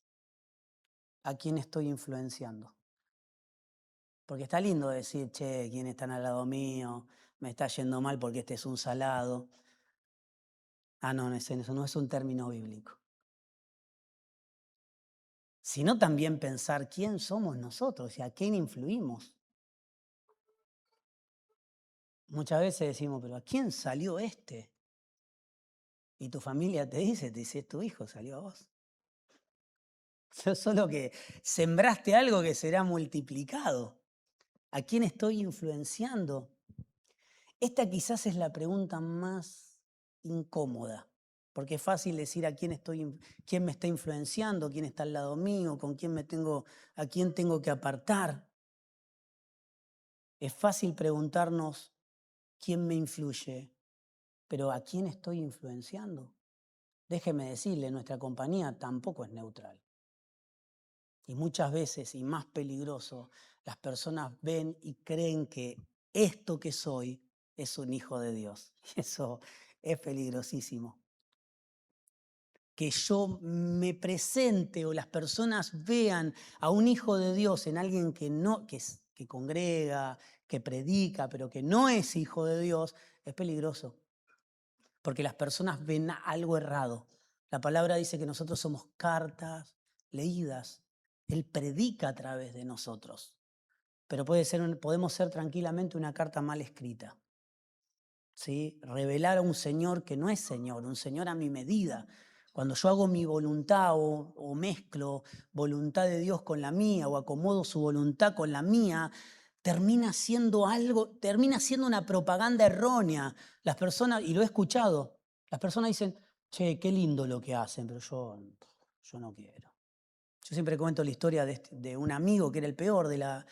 ¿A quién estoy influenciando? Porque está lindo decir, che, ¿quiénes están al lado mío? Me está yendo mal porque este es un salado. No, eso no es un término bíblico. Sino también pensar quién somos nosotros y a quién influimos. Muchas veces decimos, pero ¿a quién salió este? Y tu familia te dice tu hijo salió a vos. Solo que sembraste algo que será multiplicado. ¿A quién estoy influenciando? Esta quizás es la pregunta más incómoda, porque es fácil decir quién me está influenciando, quién está al lado mío, a quién tengo que apartar. Es fácil preguntarnos quién me influye, pero ¿a quién estoy influenciando? Déjeme decirle, nuestra compañía tampoco es neutral. Y muchas veces, y más peligroso, las personas ven y creen que esto que soy es un hijo de Dios. Y eso es peligrosísimo. Que yo me presente o las personas vean a un hijo de Dios en alguien que congrega, que predica, pero que no es hijo de Dios, es peligroso. Porque las personas ven algo errado. La palabra dice que nosotros somos cartas leídas. Él predica a través de nosotros. Pero podemos ser tranquilamente una carta mal escrita. ¿Sí? Revelar a un Señor que no es Señor, un Señor a mi medida. Cuando yo hago mi voluntad o mezclo voluntad de Dios con la mía o acomodo su voluntad con la mía, termina siendo una propaganda errónea. Las personas, y lo he escuchado, las personas dicen, che, qué lindo lo que hacen, pero yo no quiero. Yo siempre cuento la historia de un amigo que era el peor de la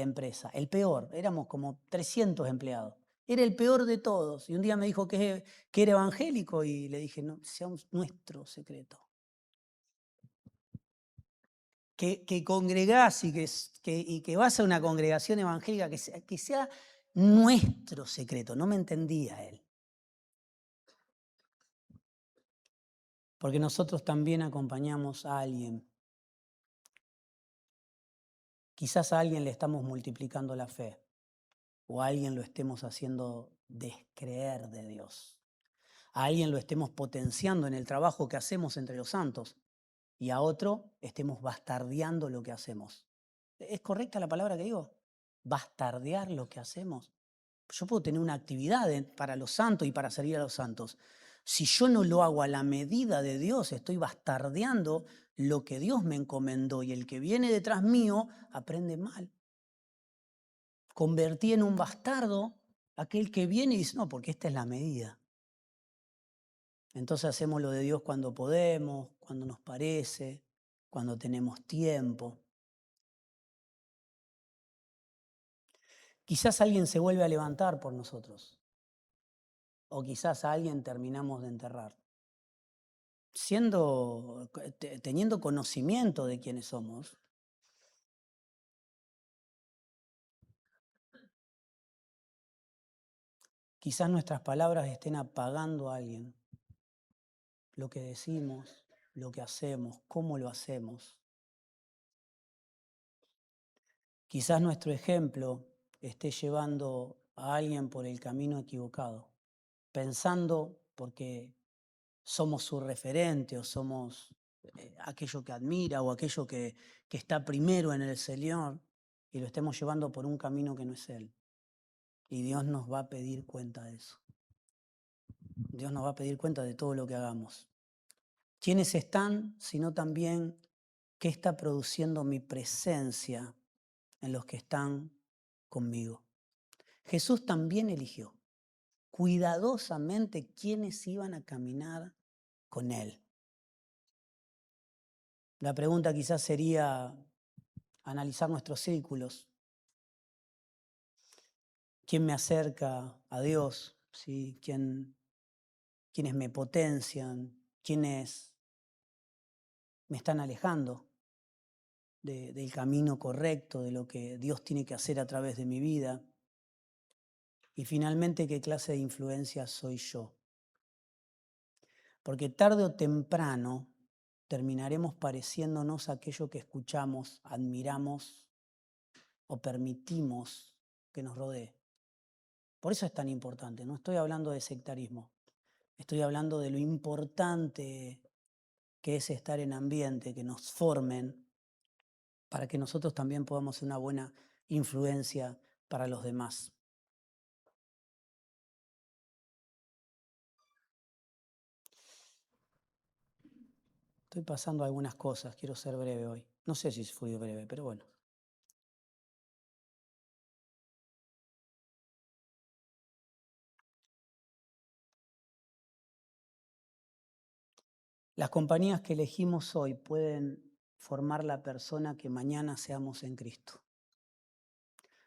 empresa. El peor, éramos como 300 empleados. Era el peor de todos. Y un día me dijo que era evangélico y le dije, no, sea nuestro secreto. Que congregás y que vas a una congregación evangélica, que sea nuestro secreto. No me entendía él. Porque nosotros también acompañamos a alguien. Quizás a alguien le estamos multiplicando la fe o a alguien lo estemos haciendo descreer de Dios. A alguien lo estemos potenciando en el trabajo que hacemos entre los santos y a otro estemos bastardeando lo que hacemos. ¿Es correcta la palabra que digo? Bastardear lo que hacemos. Yo puedo tener una actividad para los santos y para servir a los santos. Si yo no lo hago a la medida de Dios, estoy bastardeando lo que Dios me encomendó y el que viene detrás mío aprende mal. Convertí en un bastardo aquel que viene y dice, no, porque esta es la medida. Entonces hacemos lo de Dios cuando podemos, cuando nos parece, cuando tenemos tiempo. Quizás alguien se vuelve a levantar por nosotros. O quizás a alguien terminamos de enterrar. Teniendo conocimiento de quiénes somos, quizás nuestras palabras estén apagando a alguien. Lo que decimos, lo que hacemos, cómo lo hacemos. Quizás nuestro ejemplo esté llevando a alguien por el camino equivocado, pensando porque somos su referente o somos aquello que admira o aquello que está primero en el Señor y lo estemos llevando por un camino que no es Él. Y Dios nos va a pedir cuenta de eso. Dios nos va a pedir cuenta de todo lo que hagamos. ¿Quiénes están, sino también qué está produciendo mi presencia en los que están conmigo? Jesús también eligió cuidadosamente quiénes iban a caminar con Él. La pregunta quizás sería analizar nuestros círculos. ¿Quién me acerca a Dios? ¿Sí? ¿Quiénes me potencian? ¿Quiénes me están alejando del camino correcto, de lo que Dios tiene que hacer a través de mi vida? Y finalmente, ¿qué clase de influencia soy yo? Porque tarde o temprano terminaremos pareciéndonos a aquello que escuchamos, admiramos o permitimos que nos rodee. Por eso es tan importante. No estoy hablando de sectarismo, estoy hablando de lo importante que es estar en ambiente, que nos formen, para que nosotros también podamos ser una buena influencia para los demás. Estoy pasando algunas cosas, quiero ser breve hoy. No sé si fui breve, pero bueno. Las compañías que elegimos hoy pueden formar la persona que mañana seamos en Cristo.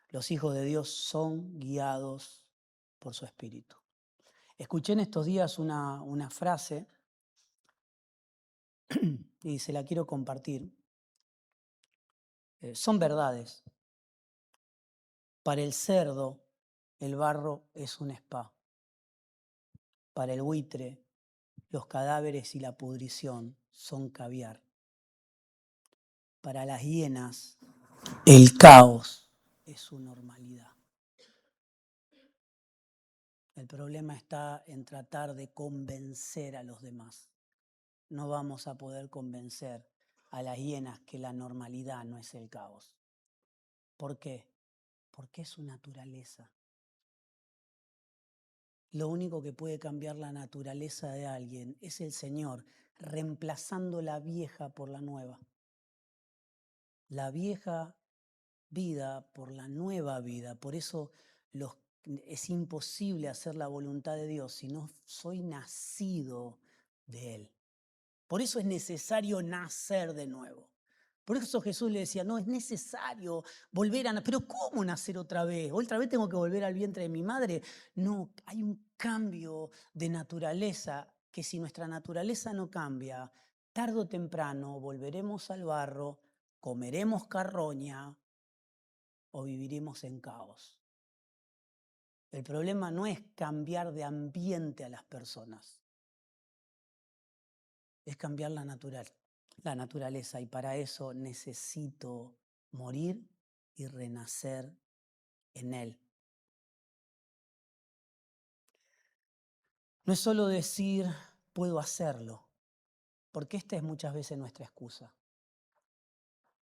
Los hijos de Dios son guiados por su Espíritu. Escuché en estos días una frase y se la quiero compartir. Son verdades. Para el cerdo, el barro es un spa. Para el buitre, los cadáveres y la pudrición son caviar. Para las hienas, el caos es su normalidad. El problema está en tratar de convencer a los demás. No vamos a poder convencer a las hienas que la normalidad no es el caos. ¿Por qué? Porque es su naturaleza. Lo único que puede cambiar la naturaleza de alguien es el Señor, reemplazando la vieja por la nueva. La vieja vida por la nueva vida. Por eso es imposible hacer la voluntad de Dios si no soy nacido de Él. Por eso es necesario nacer de nuevo. Por eso Jesús le decía, no, es necesario volver a nacer. Pero ¿cómo nacer otra vez? ¿Otra vez tengo que volver al vientre de mi madre? No, hay un cambio de naturaleza que si nuestra naturaleza no cambia, tarde o temprano volveremos al barro, comeremos carroña o viviremos en caos. El problema no es cambiar de ambiente a las personas, es cambiar la naturaleza, y para eso necesito morir y renacer en Él. No es solo decir, puedo hacerlo, porque esta es muchas veces nuestra excusa.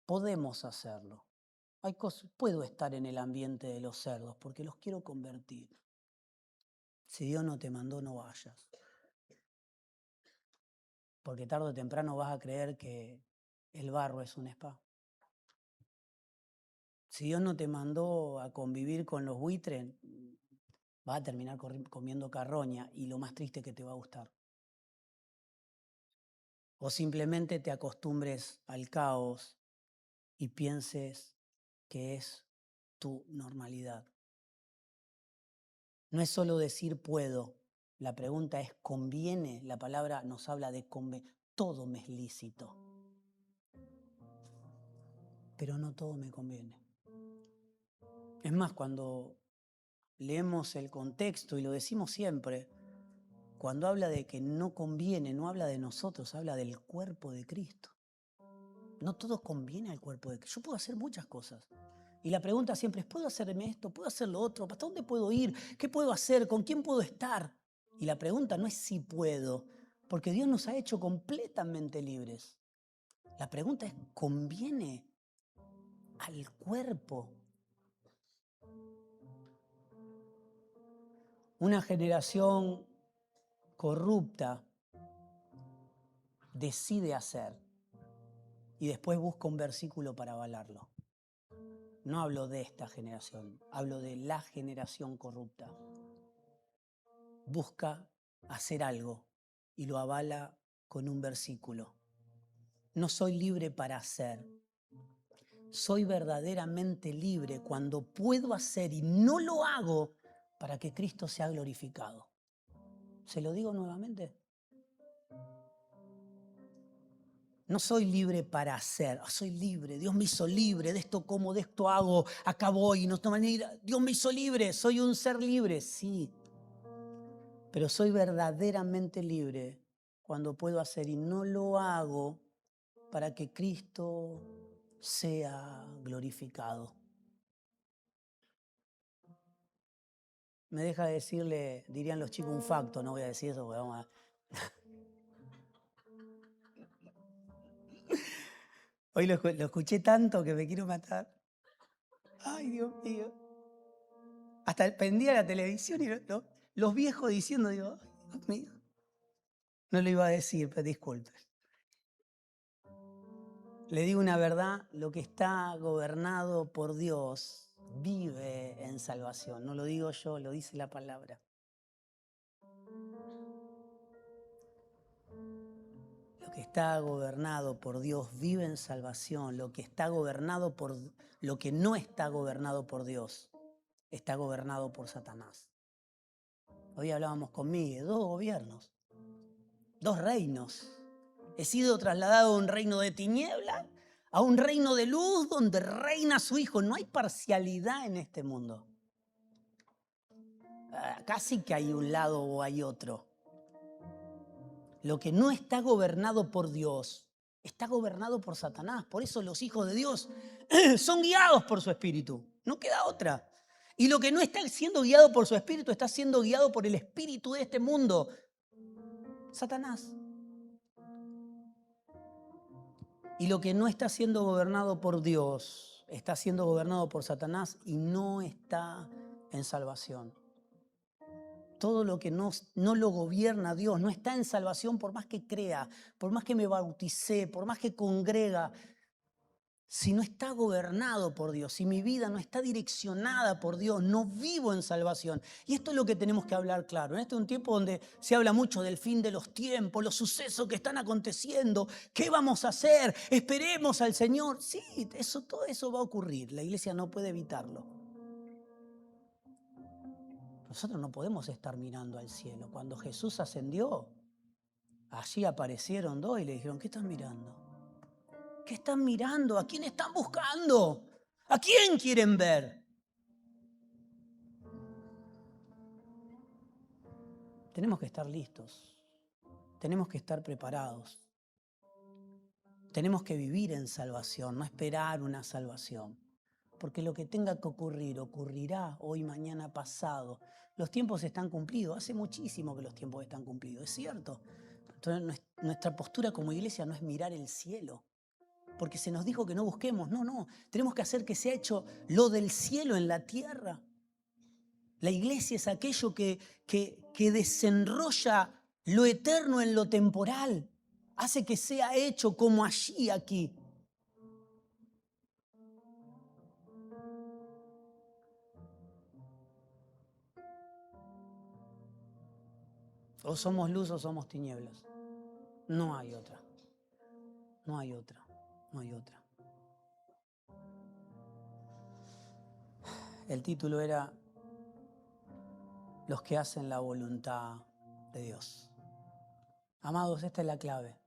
Podemos hacerlo. Puedo estar en el ambiente de los cerdos porque los quiero convertir. Si Dios no te mandó, no vayas. Porque tarde o temprano vas a creer que el barro es un spa. Si Dios no te mandó a convivir con los buitres, vas a terminar comiendo carroña, y lo más triste, que te va a gustar. O simplemente te acostumbres al caos y pienses que es tu normalidad. No es solo decir puedo. La pregunta es, ¿conviene? La palabra nos habla de convenir. Todo me es lícito, pero no todo me conviene. Es más, cuando leemos el contexto, y lo decimos siempre, cuando habla de que no conviene, no habla de nosotros, habla del cuerpo de Cristo. No todo conviene al cuerpo de Cristo. Yo puedo hacer muchas cosas. Y la pregunta siempre es, ¿puedo hacerme esto? ¿Puedo hacer lo otro? ¿Hasta dónde puedo ir? ¿Qué puedo hacer? ¿Con quién puedo estar? Y la pregunta no es si puedo, porque Dios nos ha hecho completamente libres. La pregunta es, ¿conviene al cuerpo? Una generación corrupta decide hacer y después busca un versículo para avalarlo. No hablo de esta generación, hablo de la generación corrupta. Busca hacer algo y lo avala con un versículo. No soy libre para hacer. Soy verdaderamente libre cuando puedo hacer y no lo hago para que Cristo sea glorificado. ¿Se lo digo nuevamente? No soy libre para hacer, soy libre. Dios me hizo libre, de esto como, de esto hago, acá voy, no tomo manera. Dios me hizo libre, soy un ser libre, sí. Pero soy verdaderamente libre cuando puedo hacer y no lo hago para que Cristo sea glorificado. Me deja decirle, dirían los chicos, un facto, no voy a decir eso, porque vamos a... Hoy lo escuché tanto que me quiero matar. Ay, Dios mío. Hasta prendía la televisión y los viejos diciendo, digo, ay, Dios mío. No lo iba a decir, pero disculpen. Le digo una verdad, lo que está gobernado por Dios vive en salvación. No lo digo yo, lo dice la palabra. Lo que está gobernado por Dios vive en salvación. Lo que está gobernado por lo que no está gobernado por Dios está gobernado por Satanás. Hoy hablábamos con Miguel, 2 gobiernos, 2 reinos. He sido trasladado a un reino de tiniebla, a un reino de luz donde reina su Hijo. No hay parcialidad en este mundo. Casi que hay un lado o hay otro. Lo que no está gobernado por Dios está gobernado por Satanás. Por eso los hijos de Dios son guiados por su espíritu. No queda otra. Y lo que no está siendo guiado por su espíritu está siendo guiado por el espíritu de este mundo. Satanás. Y lo que no está siendo gobernado por Dios está siendo gobernado por Satanás y no está en salvación. Todo lo que no lo gobierna Dios no está en salvación, por más que crea, por más que me bauticé, por más que congrega. Si no está gobernado por Dios, si mi vida no está direccionada por Dios, no vivo en salvación. Y esto es lo que tenemos que hablar claro. Este es un tiempo donde se habla mucho del fin de los tiempos, los sucesos que están aconteciendo. ¿Qué vamos a hacer? Esperemos al Señor. Sí, todo eso va a ocurrir. La iglesia no puede evitarlo. Nosotros no podemos estar mirando al cielo. Cuando Jesús ascendió, allí aparecieron 2 y le dijeron, ¿qué están mirando? ¿Qué están mirando? ¿A quién están buscando? ¿A quién quieren ver? Tenemos que estar listos. Tenemos que estar preparados. Tenemos que vivir en salvación, no esperar una salvación. Porque lo que tenga que ocurrir, ocurrirá hoy, mañana, pasado. Los tiempos están cumplidos. Hace muchísimo que los tiempos están cumplidos, es cierto. Entonces, nuestra postura como iglesia no es mirar el cielo. Porque se nos dijo que no busquemos. No. Tenemos que hacer que sea hecho lo del cielo en la tierra. La iglesia es aquello que desenrolla lo eterno en lo temporal. Hace que sea hecho como allí, aquí. O somos luz o somos tinieblas. No hay otra. No hay otra. No hay otra. El título era Los que hacen la voluntad de Dios. Amados, esta es la clave.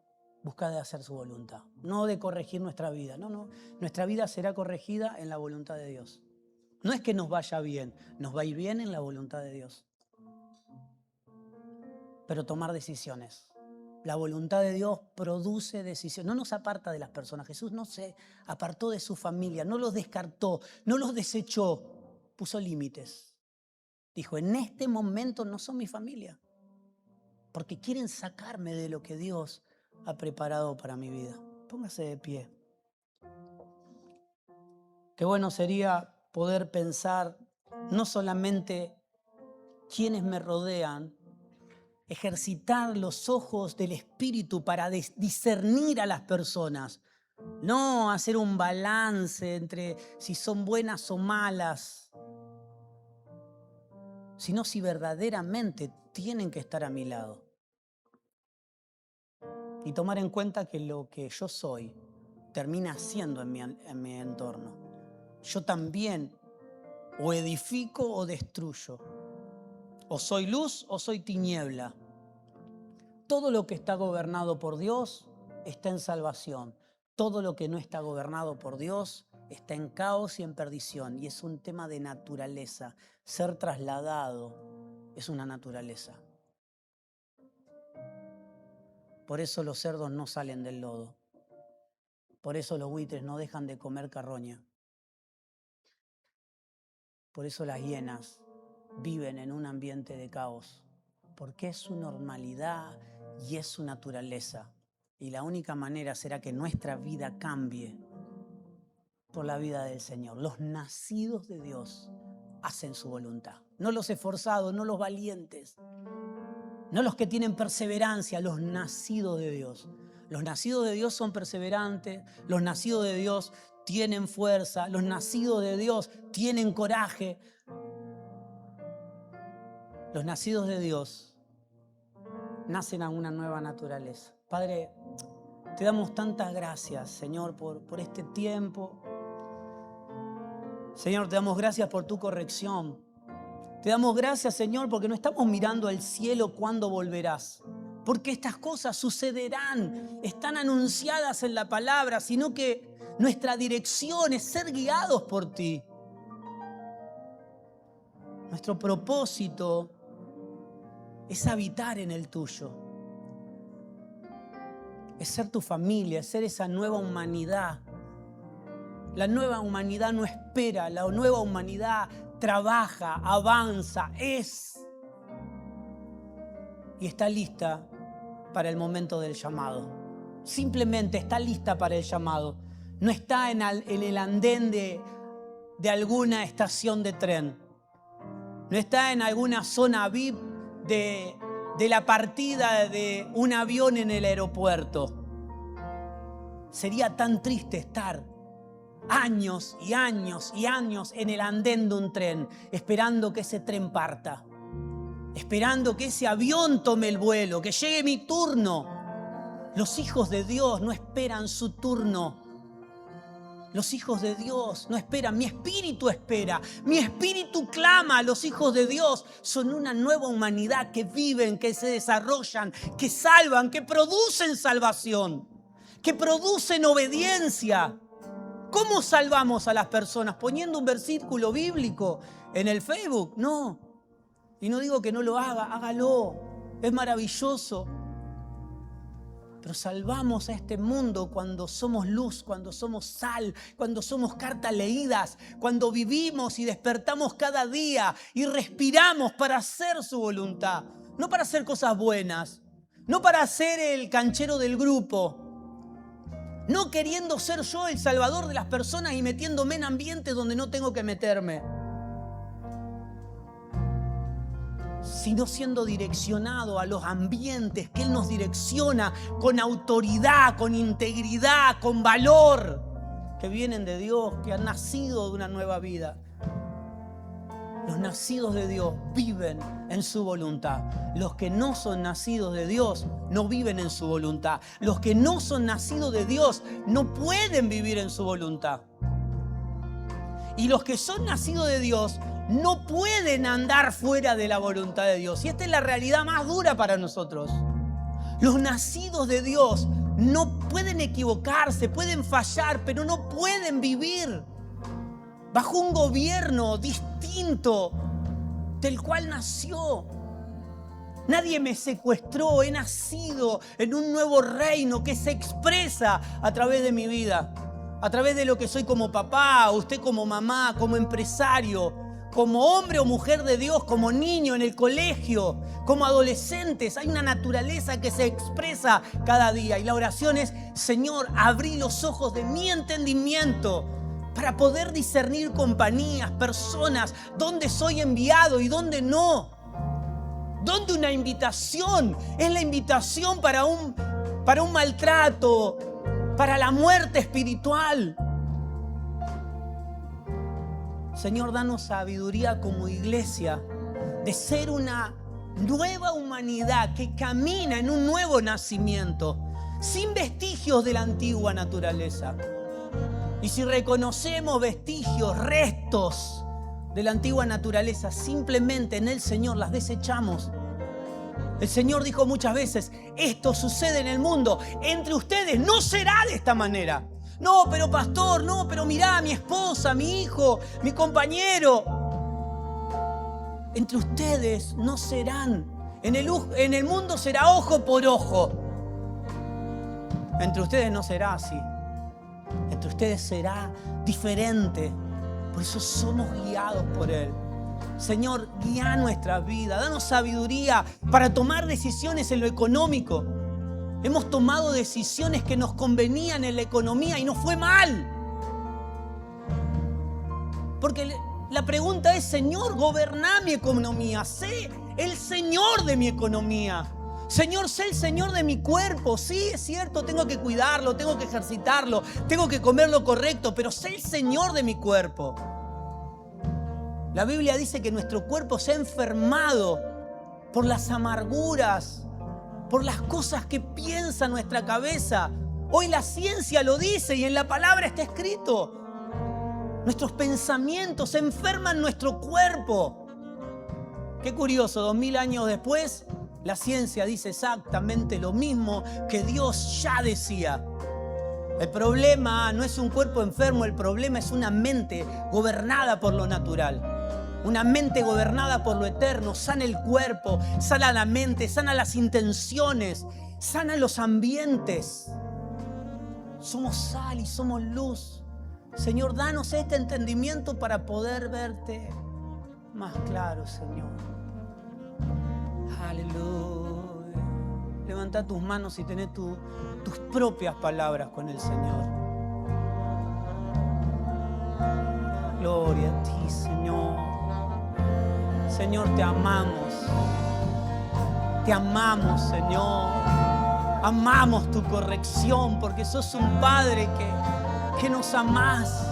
Busca de hacer su voluntad. No de corregir nuestra vida. No. Nuestra vida será corregida en la voluntad de Dios. No es que nos vaya bien. Nos va a ir bien en la voluntad de Dios. Pero tomar decisiones. La voluntad de Dios produce decisiones. No nos aparta de las personas. Jesús no se apartó de su familia. No los descartó. No los desechó. Puso límites. Dijo, en este momento no son mi familia. Porque quieren sacarme de lo que Dios ha preparado para mi vida. Póngase de pie. Qué bueno sería poder pensar no solamente quienes me rodean, ejercitar los ojos del Espíritu para discernir a las personas. No hacer un balance entre si son buenas o malas, sino si verdaderamente tienen que estar a mi lado. Y tomar en cuenta que lo que yo soy termina siendo en mi entorno. Yo también o edifico o destruyo. O soy luz o soy tiniebla. Todo lo que está gobernado por Dios está en salvación. Todo lo que no está gobernado por Dios está en caos y en perdición. Y es un tema de naturaleza. Ser trasladado es una naturaleza. Por eso los cerdos no salen del lodo. Por eso los buitres no dejan de comer carroña. Por eso las hienas viven en un ambiente de caos. Porque es su normalidad y es su naturaleza. Y la única manera será que nuestra vida cambie por la vida del Señor. Los nacidos de Dios hacen su voluntad. No los esforzados, no los valientes. No los que tienen perseverancia, los nacidos de Dios. Los nacidos de Dios son perseverantes, los nacidos de Dios tienen fuerza, los nacidos de Dios tienen coraje. Los nacidos de Dios nacen a una nueva naturaleza. Padre, te damos tantas gracias, Señor, por este tiempo. Señor, te damos gracias por tu corrección. Te damos gracias, Señor, porque no estamos mirando al cielo cuándo volverás. Porque estas cosas sucederán, están anunciadas en la palabra, sino que nuestra dirección es ser guiados por ti. Nuestro propósito es habitar en el tuyo. Es ser tu familia, es ser esa nueva humanidad. La nueva humanidad no espera, la nueva humanidad trabaja, avanza, es y está lista para el momento del llamado. Simplemente está lista para el llamado. No está en el andén de alguna estación de tren. No está en alguna zona VIP de la partida de un avión en el aeropuerto. Sería tan triste estar años y años y años en el andén de un tren, esperando que ese tren parta, esperando que ese avión tome el vuelo, que llegue mi turno. Los hijos de Dios no esperan su turno. Los hijos de Dios no esperan, mi espíritu espera, mi espíritu clama. Los hijos de Dios son una nueva humanidad que viven, que se desarrollan, que salvan, que producen salvación, que producen obediencia. ¿Cómo salvamos a las personas? ¿Poniendo un versículo bíblico en el Facebook? No. Y no digo que no lo haga, hágalo. es maravilloso. Pero salvamos a este mundo cuando somos luz, cuando somos sal, cuando somos cartas leídas, cuando vivimos y despertamos cada día y respiramos para hacer su voluntad. No para hacer cosas buenas, no para ser el canchero del grupo, no queriendo ser yo el salvador de las personas y metiéndome en ambientes donde no tengo que meterme, sino siendo direccionado a los ambientes que Él nos direcciona con autoridad, con integridad, con valor, que vienen de Dios, que han nacido de una nueva vida. Los nacidos de Dios viven en su voluntad. Los que no son nacidos de Dios no viven en su voluntad. Los que no son nacidos de Dios no pueden vivir en su voluntad. Y los que son nacidos de Dios no pueden andar fuera de la voluntad de Dios. Y esta es la realidad más dura para nosotros. Los nacidos de Dios no pueden equivocarse, pueden fallar, pero no pueden vivir bajo un gobierno distinto del cual nació. Nadie me secuestró, he nacido en un nuevo reino que se expresa a través de mi vida, a través de lo que soy como papá, usted como mamá, como empresario, como hombre o mujer de Dios, como niño en el colegio, como adolescentes. Hay una naturaleza que se expresa cada día y la oración es: Señor, abrí los ojos de mi entendimiento para poder discernir compañías, personas, dónde soy enviado y dónde no. Dónde una invitación es la invitación para un maltrato, para la muerte espiritual. Señor, danos sabiduría como iglesia de ser una nueva humanidad que camina en un nuevo nacimiento, sin vestigios de la antigua naturaleza. Y si reconocemos vestigios, restos de la antigua naturaleza, simplemente en el Señor las desechamos. El Señor dijo muchas veces: esto sucede en el mundo, entre ustedes no será de esta manera. No, pero pastor, no, pero mirá, mi esposa, mi hijo, mi compañero. Entre ustedes no serán. En el mundo será ojo por ojo. Entre ustedes no será así. Entre ustedes será diferente. Por eso somos guiados por Él. Señor, guía nuestra vida. Danos sabiduría para tomar decisiones en lo económico. Hemos tomado decisiones que nos convenían en la economía y nos fue mal. Porque la pregunta es: Señor, goberná mi economía. Sé el Señor de mi economía. Señor, sé el Señor de mi cuerpo. Sí, es cierto, tengo que cuidarlo, tengo que ejercitarlo, tengo que comer lo correcto, pero sé el Señor de mi cuerpo. La Biblia dice que nuestro cuerpo se ha enfermado por las amarguras, por las cosas que piensa nuestra cabeza. Hoy la ciencia lo dice y en la palabra está escrito. Nuestros pensamientos enferman nuestro cuerpo. Qué curioso, 2000 años después, la ciencia dice exactamente lo mismo que Dios ya decía. El problema no es un cuerpo enfermo, el problema es una mente gobernada por lo natural. Una mente gobernada por lo eterno sana el cuerpo, sana la mente, sana las intenciones, sana los ambientes. Somos sal y somos luz. Señor, danos este entendimiento para poder verte más claro, Señor. Aleluya. Levanta tus manos y tené tus propias palabras con el Señor. Gloria a ti, Señor. Señor, te amamos. Te amamos, Señor. Amamos tu corrección porque sos un Padre que nos amás.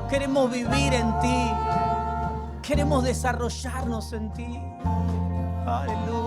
Queremos vivir en ti. Queremos desarrollarnos en ti. Aleluya.